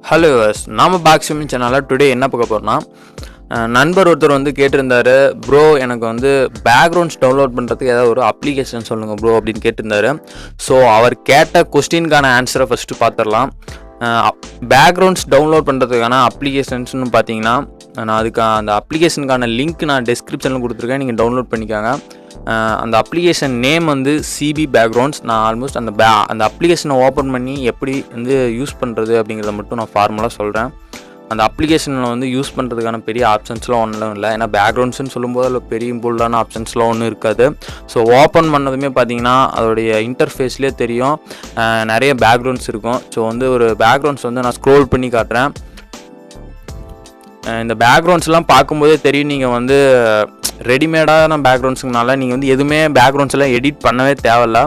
Hello viewers, நாம back swimming சேனலில் today என்ன பார்க்க போகிறோம்னா, நண்பர் ஒருத்தர் வந்து கேட்டிருந்தாரு, ப்ரோ எனக்கு வந்து பேக்ரவுண்ட்ஸ் டவுன்லோட் பண்ணுறதுக்கு ஏதாவது ஒரு அப்ளிகேஷன் சொல்லுங்கள் ப்ரோ அப்படின்னு கேட்டிருந்தாரு. ஸோ அவர் கேட்ட கொஸ்டினுக்கான ஆன்சரை ஃபஸ்ட்டு பார்த்துடலாம். பேக்ரவுண்ட்ஸ் டவுன்லோட் பண்ணுறதுக்கான அப்ளிகேஷன்ஸ்னு பார்த்தீங்கன்னா, நான் அந்த அப்ளிகேஷனுக்கான லிங்க் நான் டிஸ்கிரிப்ஷனில் கொடுத்துருக்கேன், நீங்கள் டவுன்லோட் பண்ணிக்காங்க. அந்த அப்ளிகேஷன் நேம் வந்து சிபி பேக்ரவுண்ட்ஸ். நான் ஆல்மோஸ்ட் அந்த அப்ளிகேஷனை ஓப்பன் பண்ணி எப்படி வந்து யூஸ் பண்ணுறது அப்படிங்கிறத மட்டும் நான் ஃபார்மலாக சொல்கிறேன். அந்த அப்ளிகேஷனில் வந்து யூஸ் பண்ணுறதுக்கான பெரிய ஆப்ஷன்ஸ்லாம் ஒன்றும் இல்லை, ஏன்னா பேக்ரவுண்ட்ஸ்னு சொல்லும்போது அதில் பெரிய இம்போல்டான ஆப்ஷன்ஸ்லாம் ஒன்றும் இருக்காது. ஸோ ஓப்பன் பண்ணதுமே பார்த்தீங்கன்னா அதோடைய இன்டர்ஃபேஸ்லேயே தெரியும், நிறைய பேக்ரவுண்ட்ஸ் இருக்கும். ஸோ வந்து ஒரு பேக்ரவுண்ட்ஸ் வந்து நான் ஸ்க்ரோல் பண்ணி காட்டுறேன். இந்த பேக்ரவுண்ட்ஸ்லாம் பார்க்கும்போதே தெரியும், நீங்கள் வந்து ரெடிமேடான பேக்ரவுண்ட்ஸுங்கனால நீங்கள் வந்து எதுவுமே பேக்ரவுண்ட்ஸ்லாம் எடிட் பண்ணவே தேவையில்ல.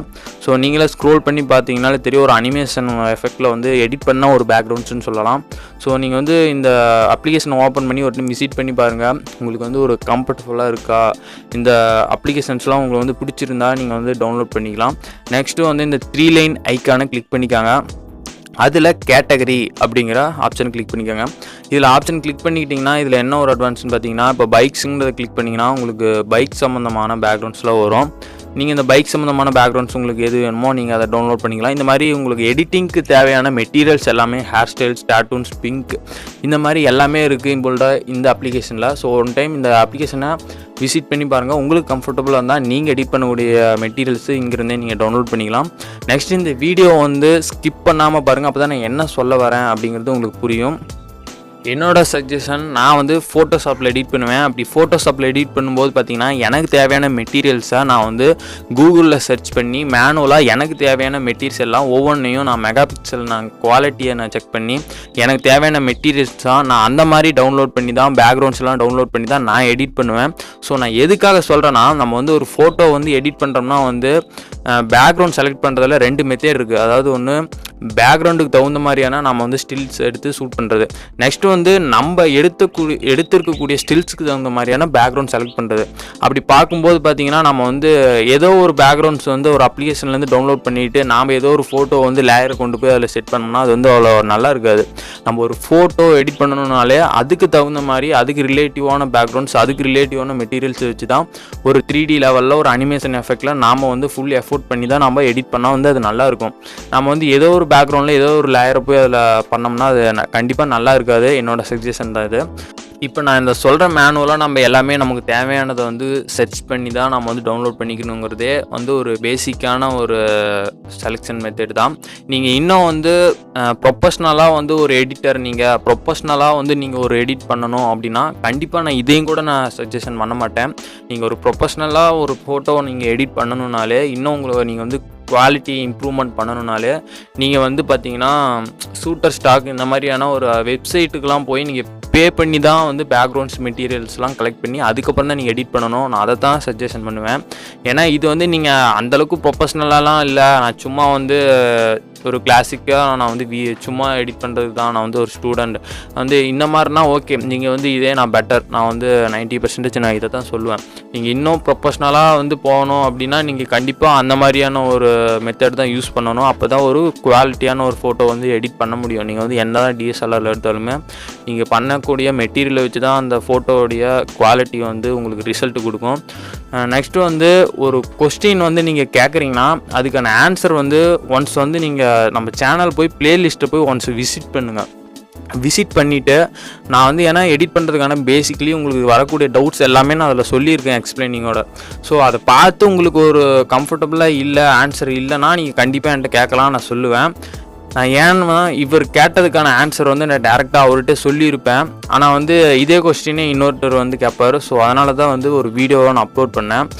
ஸோ நீங்களே ஸ்க்ரோல் பண்ணி பார்த்தீங்கனாலே தெரியும், ஒரு அனிமேஷன் எஃபெக்டில் வந்து எடிட் பண்ண ஒரு பேக்ரவுண்ட்ஸ்னு சொல்லலாம். ஸோ நீங்கள் வந்து இந்த அப்ளிகேஷனை ஓப்பன் பண்ணி ஒரு டைம் விசிட் பண்ணி பாருங்கள், உங்களுக்கு வந்து ஒரு கம்ஃபர்டபுளாக இருக்கா, இந்த அப்ளிகேஷன்ஸ்லாம் உங்களுக்கு வந்து பிடிச்சிருந்தா நீங்கள் வந்து டவுன்லோட் பண்ணிக்கலாம். நெக்ஸ்ட்டு வந்து இந்த 3 லைன் ஐக்கானை கிளிக் பண்ணிக்காங்க. அதில் கேட்டகரி அப்படிங்கிற ஆப்ஷன் கிளிக் பண்ணிக்கோங்க. இதில் ஆப்ஷன் கிளிக் பண்ணிக்கிட்டிங்கன்னா இதில் என்ன ஒரு அட்வான்ஸ்னு பார்த்தீங்கன்னா, இப்போ பைக்ஸுங்கிறத கிளிக் பண்ணிங்கன்னா உங்களுக்கு பைக் சம்மந்தமான பேக்ரவுண்ட்ஸ்லாம் வரும். நீங்கள் இந்த பைக் சம்மந்தமான பேக்ரவுண்ட்ஸ் உங்களுக்கு எது வேணுமோ நீங்கள் அதை டவுன்லோட் பண்ணிக்கலாம். இந்த மாதிரி உங்களுக்கு எடிட்டிங்க்கு தேவையான மெட்டீரியல்ஸ் எல்லாமே, ஹேர் ஸ்டைல்ஸ், டாட்டூன்ஸ், பிங்க், இந்த மாதிரி எல்லாமே இருக்குது இம்போல்டாக இந்த அப்ளிகேஷனில். ஸோ ஒன் டைம் இந்த அப்ளிகேஷனை விசிட் பண்ணி பாருங்கள், உங்களுக்கு கம்ஃபர்டபுளாக இருந்தால் நீங்கள் எடிட் பண்ணக்கூடிய மெட்டீரியல்ஸு இங்கிருந்தே நீங்கள் டவுன்லோட் பண்ணிக்கலாம். நெக்ஸ்ட் இந்த வீடியோ வந்து ஸ்கிப் பண்ணாமல் பாருங்கள், அப்போ தான் நான் என்ன சொல்ல வரேன் அப்படிங்கிறது உங்களுக்கு புரியும். என்னோட சஜஷன், நான் வந்து ஃபோட்டோஷாப்பில் எடிட் பண்ணுவேன். அப்படி ஃபோட்டோஷாப்பில் எடிட் பண்ணும்போது பார்த்திங்கன்னா எனக்கு தேவையான மெட்டீரியல்ஸை நான் வந்து கூகுளில் சர்ச் பண்ணி மேனுவலாக எனக்கு தேவையான மெட்டீரியல்ஸ் எல்லாம் ஒவ்வொன்றையும் நான் மெகா பிக்சல் நான் குவாலிட்டியை நான் செக் பண்ணி எனக்கு தேவையான மெட்டீரியல்ஸாக நான் அந்த மாதிரி டவுன்லோட் பண்ணி தான், பேக்ரவுண்ட்ஸ்லாம் டவுன்லோட் பண்ணி தான் நான் எடிட் பண்ணுவேன். ஸோ நான் எதுக்காக சொல்கிறேன்னா, நம்ம வந்து ஒரு ஃபோட்டோ வந்து எடிட் பண்ணுறோம்னா வந்து பேக்ரவுண்ட் செலக்ட் பண்ணுறதுல 2 மெத்தட் இருக்குது. அதாவது ஒன்று பேக்ரவுண்டுக்கு தகுந்த மாதிரியான நம்ம வந்து ஸ்டில்ஸ் எடுத்து ஷூட் பண்ணுறது. நெக்ஸ்ட்டு வந்து நம்ம எடுத்திருக்கக்கூடிய ஸ்டில்ஸுக்கு தகுந்த மாதிரியான பேக்ரவுண்ட் செலக்ட் பண்ணுறது. அப்படி பார்க்கும்போது பார்த்திங்கன்னா நம்ம வந்து ஏதோ ஒரு பேக்ரவுண்ட்ஸ் வந்து ஒரு அப்ளிகேஷன்லேருந்து டவுன்லோட் பண்ணிவிட்டு நாம் ஏதோ ஒரு ஃபோட்டோ வந்து லேயரை கொண்டு போய் அதில் செட் பண்ணோம்னா அது வந்து அவ்வளோ நல்லா இருக்காது. நம்ம ஒரு ஃபோட்டோ எடிட் பண்ணணுன்னாலே அதுக்கு தகுந்த மாதிரி அதுக்கு ரிலேட்டிவான பேக்ரவுண்ட்ஸ், அதுக்கு ரிலேட்டிவான மெட்டீரியல்ஸ் வச்சு தான் ஒரு 3D லெவலில் ஒரு அனிமேஷன் எஃபெக்டில் நாம் வந்து ஃபுல் எஃபோர்ட் பண்ணி தான் நம்ம எடிட் பண்ணால் வந்து அது நல்லாயிருக்கும். நம்ம வந்து ஏதோ ஒரு பேக்ரவுண்டில் ஏதோ ஒரு லேயரை போய் அதில் பண்ணோம்னா அது கண்டிப்பாக நல்லா இருக்காது. என்னோட சஜஷன் தான் இது. இப்போ நான் இந்த சொல்கிற மேனுவலாக நம்ம எல்லாமே நமக்கு தேவையானதை வந்து சர்ச் பண்ணி தான் நம்ம வந்து டவுன்லோட் பண்ணிக்கணுங்கிறதே வந்து ஒரு பேசிக்கான ஒரு செலெக்ஷன் மெத்தட் தான். நீங்கள் இன்னும் வந்து ப்ரொஃபஷ்னலாக வந்து ஒரு எடிட்டர், நீங்கள் ப்ரொஃபஷ்னலாக வந்து நீங்கள் ஒரு எடிட் பண்ணணும் அப்படின்னா கண்டிப்பாக நான் இதையும் கூட நான் சஜஷன் பண்ண மாட்டேன். நீங்கள் ஒரு ப்ரொஃபஷ்னலாக ஒரு ஃபோட்டோவை நீங்கள் எடிட் பண்ணணுன்னாலே, இன்னும் உங்களை நீங்கள் வந்து குவாலிட்டி இம்ப்ரூவ்மெண்ட் பண்ணணுன்னாலே நீங்கள் வந்து பார்த்தீங்கன்னா ஷூட்டர் ஸ்டாக் இந்த மாதிரியான ஒரு வெப்சைட்டுக்கெலாம் போய் நீங்கள் பே பண்ணி தான் வந்து பேக்ரவுண்ட்ஸ் மெட்டீரியல்ஸ்லாம் கலெக்ட் பண்ணி அதுக்கப்புறம் தான் நீங்கள் எடிட் பண்ணணும். நான் அதை தான் சஜஷன் பண்ணுவேன். ஏன்னா இது வந்து நீங்கள் அந்தளவுக்கு ப்ரொஃபஷ்னலாலாம் இல்லை, நான் சும்மா வந்து ஒரு கிளாசிக்காக நான் வந்து சும்மா எடிட் பண்ணுறது தான், நான் வந்து ஒரு ஸ்டூடெண்ட் வந்து இந்த மாதிரினா ஓகே, நீங்கள் வந்து இதே நான் பெட்டர், நான் வந்து 90% நான் இதை தான் சொல்லுவேன். நீங்கள் இன்னும் ப்ரொஃபஷ்னலாக வந்து போகணும் அப்படின்னா நீங்கள் கண்டிப்பாக அந்த மாதிரியான ஒரு மெத்தட் தான் யூஸ் பண்ணணும். அப்போ தான் ஒரு குவாலிட்டியான ஒரு ஃபோட்டோ வந்து எடிட் பண்ண முடியும். நீங்கள் வந்து என்ன தான் டிஎஸ்எல்ஆரில் எடுத்தாலுமே நீங்கள் பண்ணக்கூடிய மெட்டீரியலை வச்சு தான் அந்த ஃபோட்டோவுடைய குவாலிட்டி வந்து உங்களுக்கு ரிசல்ட் கொடுக்கும். நெக்ஸ்ட்டு வந்து ஒரு கொஸ்டின் வந்து நீங்கள் கேட்குறீங்கன்னா அதுக்கான ஆன்சர் வந்து ஒன்ஸ் வந்து நீங்கள் நம்ம சேனல் போய் பிளேலிஸ்ட்டை போய் ஒன்ஸ் விசிட் பண்ணுங்கள். விசிட் பண்ணிவிட்டு நான் வந்து ஏன்னா எடிட் பண்ணுறதுக்கான பேசிக்கலி உங்களுக்கு வரக்கூடிய டவுட்ஸ் எல்லாமே நான் அதில் சொல்லியிருக்கேன் எக்ஸ்பிளைனிங்கோட. ஸோ அதை பார்த்து உங்களுக்கு ஒரு கம்ஃபர்டபுளாக இல்லை, ஆன்சர் இல்லைன்னா நீங்கள் கண்டிப்பாக என்கிட்ட கேட்கலாம், நான் சொல்லுவேன். நான் ஏன்னா இவர் கேட்டதுக்கான ஆன்சர் வந்து நான் டேரெக்டாக அவர்கிட்ட சொல்லியிருப்பேன். ஆனால் வந்து இதே கொஸ்டினே இன்னொருத்தர் வந்து கேட்பார். ஸோ அதனால தான் வந்து ஒரு வீடியோவை நான் அப்லோட் பண்ணேன்.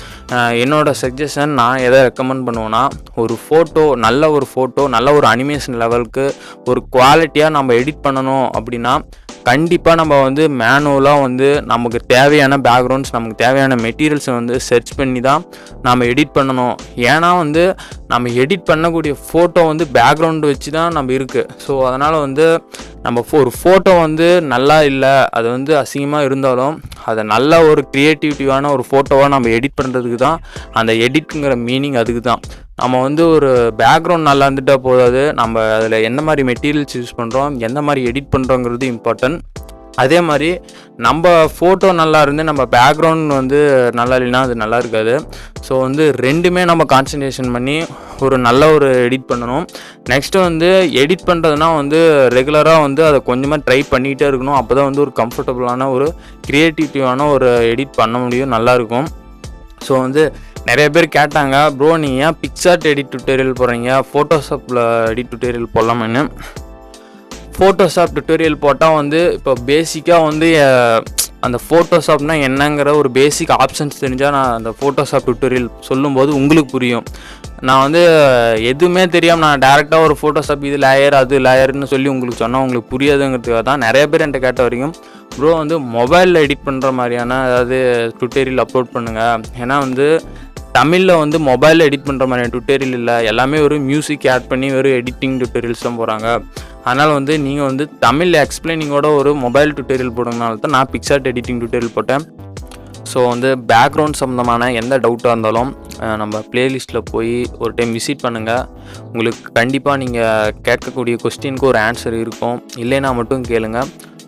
என்னோடய சஜஷன், நான் எதை ரெக்கமெண்ட் பண்ணுவேன்னா, ஒரு ஃபோட்டோ, நல்ல ஒரு அனிமேஷன் லெவலுக்கு ஒரு குவாலிட்டியாக நம்ம எடிட் பண்ணணும் அப்படின்னா கண்டிப்பாக நம்ம வந்து மேனுவலாக வந்து நமக்கு தேவையான பேக்ரவுண்ட்ஸ், நமக்கு தேவையான மெட்டீரியல்ஸை வந்து சர்ச் பண்ணி தான் நம்ம எடிட் பண்ணணும். ஏன்னா வந்து நம்ம எடிட் பண்ணக்கூடிய ஃபோட்டோ வந்து பேக்ரவுண்டு வச்சு தான் நம்ம இருக்குது. ஸோ அதனால் வந்து நம்ம ஒரு ஃபோட்டோ வந்து நல்லா இல்லை, அது வந்து அசிங்கமாக இருந்தாலும் அதை நல்ல ஒரு க்ரியேட்டிவிட்டியான ஒரு ஃபோட்டோவாக நம்ம எடிட் பண்ணுறதுக்கு தான் அந்த எடிட்டுங்கிற மீனிங் அதுக்கு தான். நம்ம வந்து ஒரு பேக்ரவுண்ட் நல்லா இருந்துட்டால் போதாது, நம்ம அதில் எந்த மாதிரி மெட்டீரியல்ஸ் யூஸ் பண்ணுறோம், எந்த மாதிரி எடிட் பண்ணுறோங்கிறது இம்பார்ட்டன்ட். அதே மாதிரி நம்ம ஃபோட்டோ நல்லா இருந்து நம்ம பேக்ரவுண்ட் வந்து நல்லா இல்லைன்னா அது நல்லா இருக்காது. ஸோ வந்து ரெண்டுமே நம்ம கான்சன்ட்ரேஷன் பண்ணி ஒரு நல்ல ஒரு எடிட் பண்ணணும். நெக்ஸ்ட்டு வந்து எடிட் பண்ணுறதுனா வந்து ரெகுலராக வந்து அதை கொஞ்சமாக ட்ரை பண்ணிகிட்டே இருக்கணும். அப்போ தான் வந்து ஒரு கம்ஃபர்டபுளான ஒரு க்ரியேட்டிவிட்டியான ஒரு எடிட் பண்ண முடியும், நல்லாயிருக்கும். ஸோ வந்து நிறைய பேர் கேட்டாங்க, ப்ரோ நீங்கள் ஏன் பிக்சார்ட் எடிட் டுட்டோரியல் போடுறீங்க, ஃபோட்டோஷாப்பில் எடிட் டுட்டோரியல் போடலாமான்னு. ஃபோட்டோஷாப் டுட்டோரியல் போட்டால் வந்து இப்போ பேசிக்காக வந்து அந்த ஃபோட்டோஷாப்னால் என்னங்கிற ஒரு பேசிக் ஆப்ஷன்ஸ் தெரிஞ்சால் நான் அந்த ஃபோட்டோஷாப் டுட்டோரியல் சொல்லும்போது உங்களுக்கு புரியும். நான் வந்து எதுவுமே தெரியாமல் நான் டேரெக்டாக ஒரு ஃபோட்டோஷாப் இது லேயர் அது லேயர்னு சொல்லி உங்களுக்கு சொன்னால் உங்களுக்கு புரியாதுங்கிறதுக்காக தான் நிறைய பேர் என்கிட்ட கேட்ட வரைக்கும், ப்ரோ வந்து மொபைலில் எடிட் பண்ணுற மாதிரியான அதாவது டுட்டோரியல் அப்லோட் பண்ணுங்கள். ஏன்னா வந்து தமிழில் வந்து மொபைலில் எடிட் பண்ணுற மாதிரியான டுட்டோரியல் இல்லை, எல்லாமே ஒரு மியூசிக் ஆட் பண்ணி ஒரு எடிட்டிங் டுட்டோரியல்ஸ் தான் போகிறாங்க. அதனால் வந்து நீங்கள் வந்து தமிழில் எக்ஸ்பிளைனிங்கோட ஒரு மொபைல் டுட்டோரியல் போடுறதுனால தான் நான் பிக்சார்ட் எடிட்டிங் டுட்டோரியல் போட்டேன். ஸோ வந்து பேக்ரவுண்ட் சம்மந்தமான எந்த டவுட்டாக இருந்தாலும் நம்ம ப்ளேலிஸ்ட்டில் போய் ஒரு டைம் விசிட் பண்ணுங்கள். உங்களுக்கு கண்டிப்பாக நீங்கள் கேட்கக்கூடிய கொஸ்டினுக்கு ஒரு ஆன்சர் இருக்கும், இல்லைன்னா மட்டும் கேளுங்க.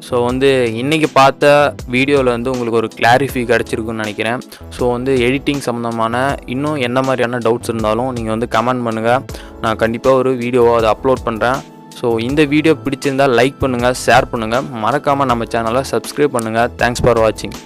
ஸோ வந்து இன்றைக்கி பார்த்த வீடியோவில் வந்து உங்களுக்கு ஒரு கிளாரிஃபை கிடச்சிருக்குன்னு நினைக்கிறேன். ஸோ வந்து எடிட்டிங் சம்மந்தமான இன்னும் என்ன மாதிரியான டவுட்ஸ் இருந்தாலும் நீங்கள் வந்து கமெண்ட் பண்ணுங்கள், நான் கண்டிப்பாக ஒரு வீடியோவை அதை அப்லோட் பண்ணுறேன். ஸோ இந்த வீடியோ பிடிச்சிருந்தால் லைக் பண்ணுங்கள், ஷேர் பண்ணுங்கள், மறக்காமல் நம்ம சேனலை சப்ஸ்கிரைப் பண்ணுங்கள். தேங்க்ஸ் ஃபார் வாட்சிங்.